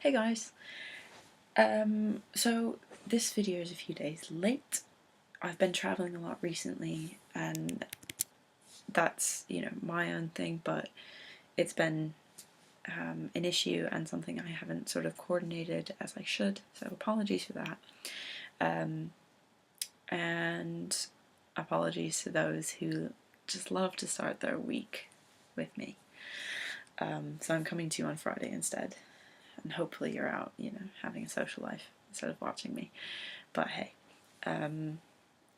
Hey guys. So this video is a few days late. I've been traveling a lot recently and that's, my own thing, but it's been an issue and something I haven't sort of coordinated as I should, so apologies for that. And apologies to those who just love to start their week with me. So I'm coming to you on Friday instead. And hopefully you're out, having a social life instead of watching me. But hey,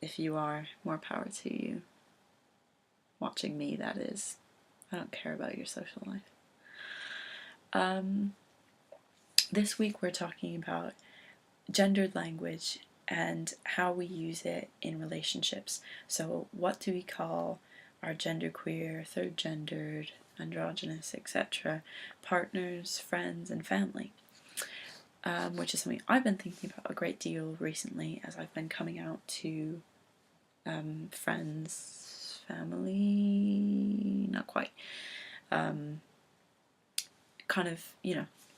if you are, more power to you. Watching me, that is. I don't care about your social life. This week we're talking about gendered language and how we use it in relationships. So what do we call our genderqueer, third gendered, androgynous, etc. partners, friends, and family? Which is something I've been thinking about a great deal recently as I've been coming out to friends, family, not quite, kind of,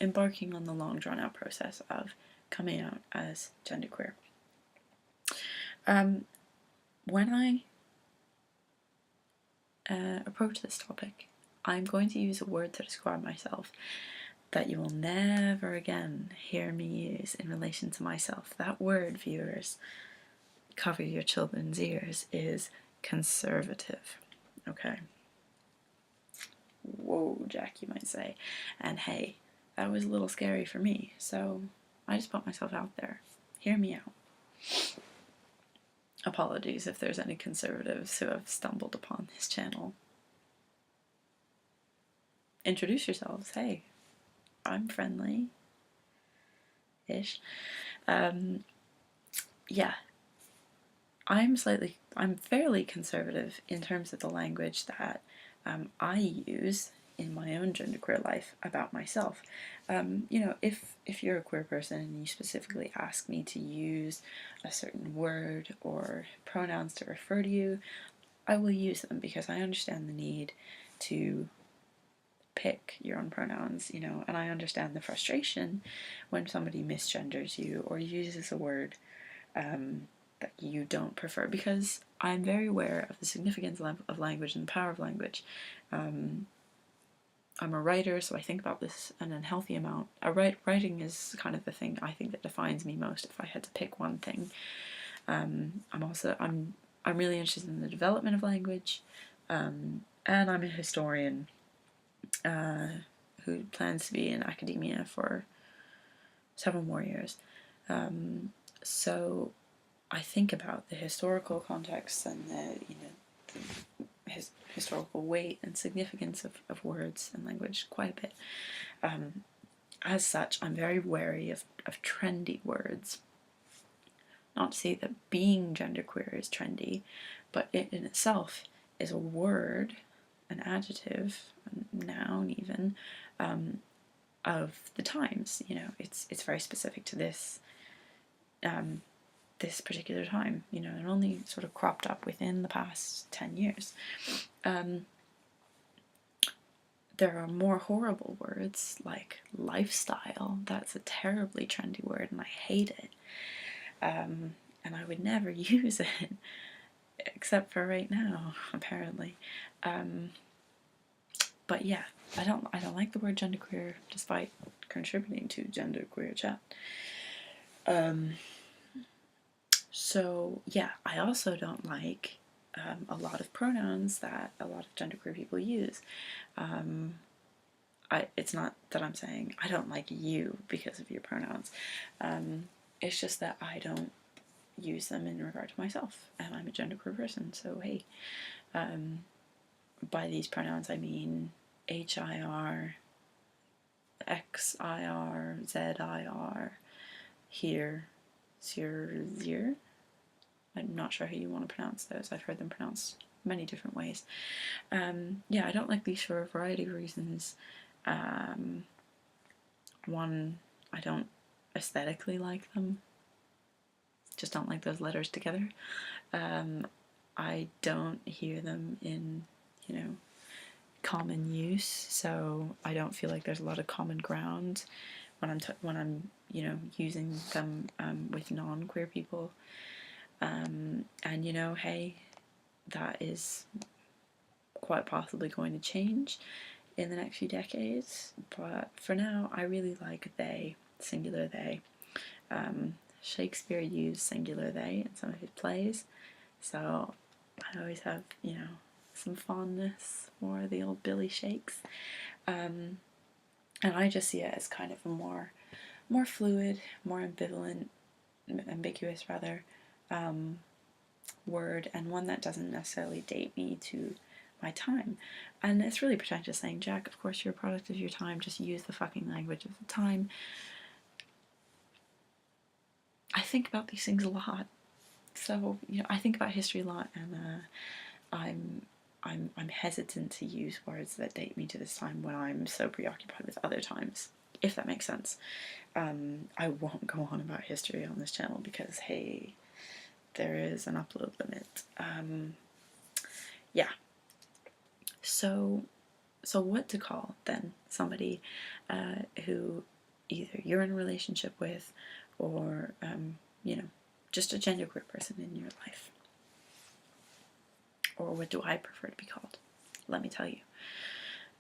embarking on the long drawn out process of coming out as genderqueer. When I approach this topic, I'm going to use a word to describe myself that you will never again hear me use in relation to myself. That word, viewers, cover your children's ears, is conservative. Okay? Whoa, Jack, you might say. And hey, that was a little scary for me, so I just put myself out there. Hear me out. Apologies if there's any conservatives who have stumbled upon this channel. Introduce yourselves. Hey, I'm friendly-ish. Yeah, I'm fairly conservative in terms of the language that I use in my own genderqueer life about myself. If you're a queer person and you specifically ask me to use a certain word or pronouns to refer to you, I will use them because I understand the need to pick your own pronouns, and I understand the frustration when somebody misgenders you or uses a word that you don't prefer, because I'm very aware of the significance of language and the power of language. I'm a writer, so I think about this an unhealthy amount. Writing is kind of the thing I think that defines me most if I had to pick one thing. I'm really interested in the development of language, and I'm a historian who plans to be in academia for several more years. So I think about the historical context and the historical weight and significance of words and language quite a bit. As such, I'm very wary of trendy words. Not to say that being genderqueer is trendy, but it in itself is a word, an adjective, a noun even, of the times. It's very specific to this this particular time, and only sort of cropped up within the past 10 years. There are more horrible words like lifestyle. That's a terribly trendy word and I hate it. And I would never use it except for right now, apparently. But yeah, I don't like the word genderqueer despite contributing to genderqueer chat. So yeah, I also don't like a lot of pronouns that a lot of genderqueer people use. It's not that I'm saying I don't like you because of your pronouns. It's just that I don't use them in regard to myself, and I'm a genderqueer person, so hey. By these pronouns I mean HIR, XIR, ZIR, here, zir. I'm not sure how you want to pronounce those. I've heard them pronounced many different ways. Yeah, I don't like these for a variety of reasons. One, I don't aesthetically like them. Just don't like those letters together. I don't hear them in, common use, so I don't feel like there's a lot of common ground when I'm you know, using them with non-queer people. And you know, hey, that is quite possibly going to change in the next few decades, but for now I really like they, singular they. Shakespeare used singular they in some of his plays, so I always have, you know, some fondness for the old Billy Shakes. And I just see it as kind of a more fluid, more ambivalent, ambiguous rather, word, and one that doesn't necessarily date me to my time. And it's really pretentious saying, Jack, of course you're a product of your time, just use the fucking language of the time. I think about these things a lot. So, you know, I think about history a lot, and I'm hesitant to use words that date me to this time when I'm so preoccupied with other times, if that makes sense. I won't go on about history on this channel because, hey, there is an upload limit. Yeah. So what to call then somebody who either you're in a relationship with, or you know, just a genderqueer person in your life? Or what do I prefer to be called? Let me tell you.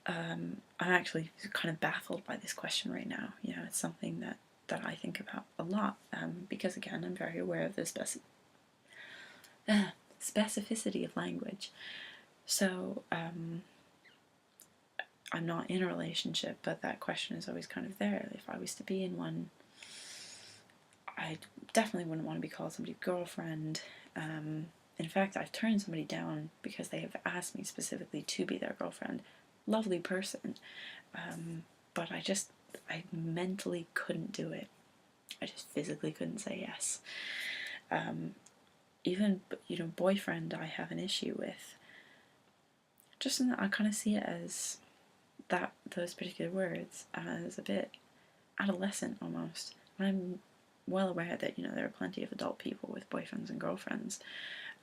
I'm actually kind of baffled by this question right now. You know, it's something that I think about a lot, because again, I'm very aware of the specificity of language. So I'm not in a relationship, but that question is always kind of there. If I was to be in one, I definitely wouldn't want to be called somebody's girlfriend. In fact, I've turned somebody down because they have asked me specifically to be their girlfriend. Lovely person, but I mentally couldn't do it. I just physically couldn't say yes. Even, you know, boyfriend I have an issue with. Just in that I kind of see it as those particular words as a bit adolescent almost. I'm well aware that, you know, there are plenty of adult people with boyfriends and girlfriends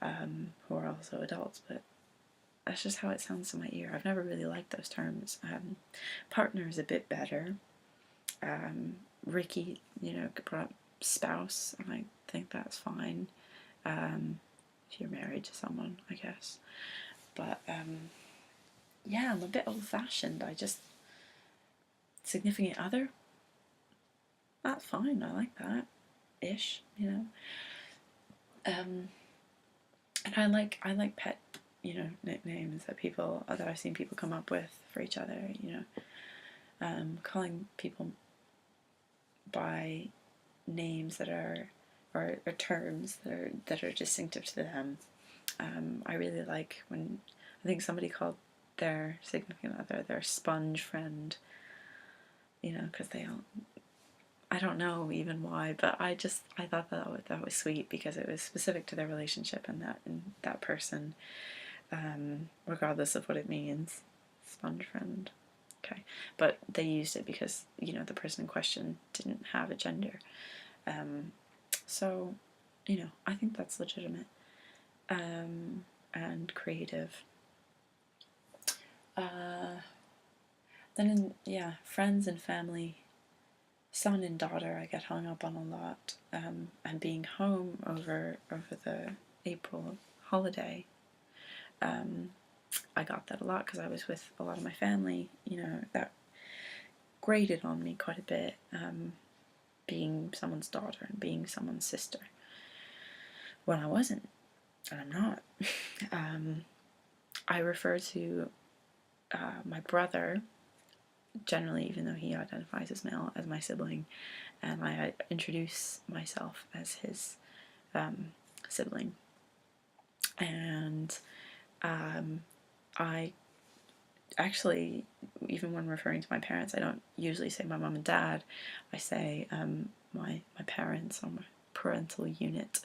who are also adults, but that's just how it sounds to my ear. I've never really liked those terms. Partner is a bit better. Ricky, you know, brought up spouse, and I think that's fine. If you're married to someone, I guess. But yeah, I'm a bit old-fashioned. Significant other, that's fine. I like that, ish, you know. And I like pet, you know, nicknames that I've seen people come up with for each other. You know, calling people by names that are or terms that are distinctive to them. I really like when I think somebody called their significant other their sponge friend. You know, because they all, I don't know even why, but I thought that was sweet because it was specific to their relationship and that person, regardless of what it means. Sponge friend. Okay, but they used it because, you know, the person in question didn't have a gender. So, you know, I think that's legitimate and creative. Then, yeah, friends and family, son and daughter, I get hung up on a lot. And being home over the April holiday, I got that a lot because I was with a lot of my family. You know, that grated on me quite a bit. Being someone's daughter and being someone's sister when I wasn't, and I'm not. I refer to my brother generally, even though he identifies as male, as my sibling, and I introduce myself as his sibling. And I actually, even when referring to my parents, I don't usually say my mom and dad. I say my parents, or my parental unit.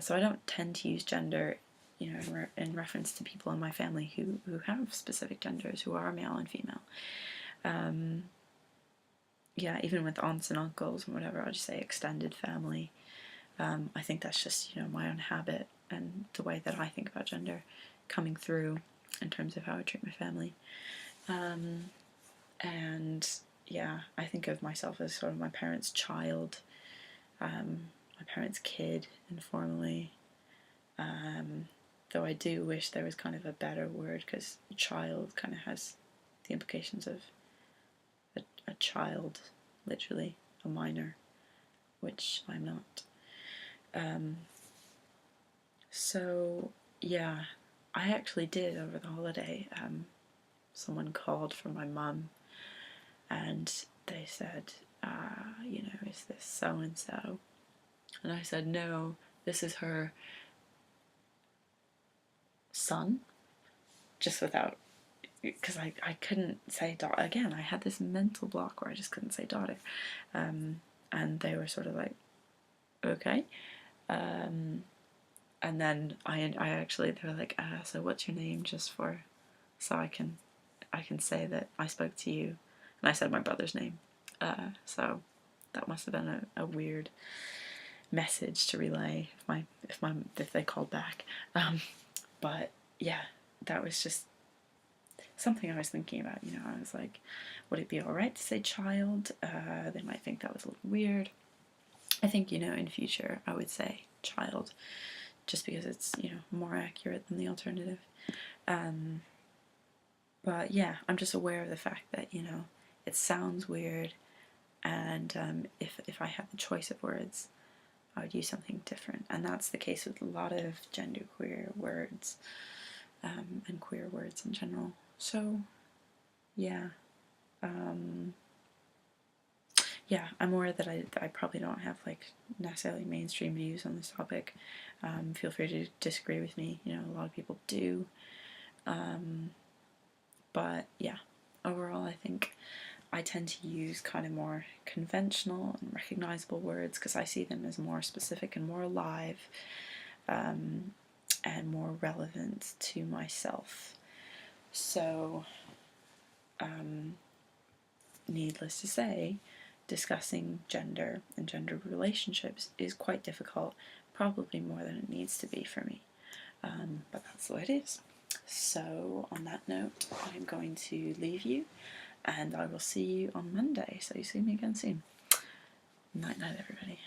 So I don't tend to use gender, you know, in reference to people in my family who have specific genders, who are male and female. Yeah, even with aunts and uncles and whatever, I'll just say extended family. I think that's just, you know, my own habit and the way that I think about gender coming through in terms of how I treat my family. And yeah, I think of myself as sort of my parents' child, my parents' kid, informally. Though I do wish there was kind of a better word, because child kind of has the implications of a child, literally, a minor, which I'm not. So, yeah, I actually did over the holiday. Someone called from my mum and they said, is this so and so? And I said, no, this is her son, just without, because I couldn't say daughter. Again, I had this mental block where I just couldn't say daughter. And they were sort of like, okay. And then I actually, they were like, so what's your name, just for, so I can say that I spoke to you. And I said my brother's name. So that must have been a weird message to relay if they called back. But yeah, that was just something I was thinking about. I was like, would it be alright to say child? They might think that was a little weird. I think, in future I would say child, just because it's, more accurate than the alternative. But yeah, I'm just aware of the fact that, it sounds weird, and if I had the choice of words, I would use something different. And that's the case with a lot of genderqueer words, and queer words in general. So, yeah. Yeah, I'm aware that I probably don't have like necessarily mainstream views on this topic. Feel free to disagree with me. A lot of people do. But yeah, overall, I think I tend to use kind of more conventional and recognizable words because I see them as more specific and more alive, and more relevant to myself. So, needless to say, discussing gender and gender relationships is quite difficult, probably more than it needs to be for me. But that's the way it is. So, on that note, I'm going to leave you, and I will see you on Monday. So, you see me again soon. Night night, everybody.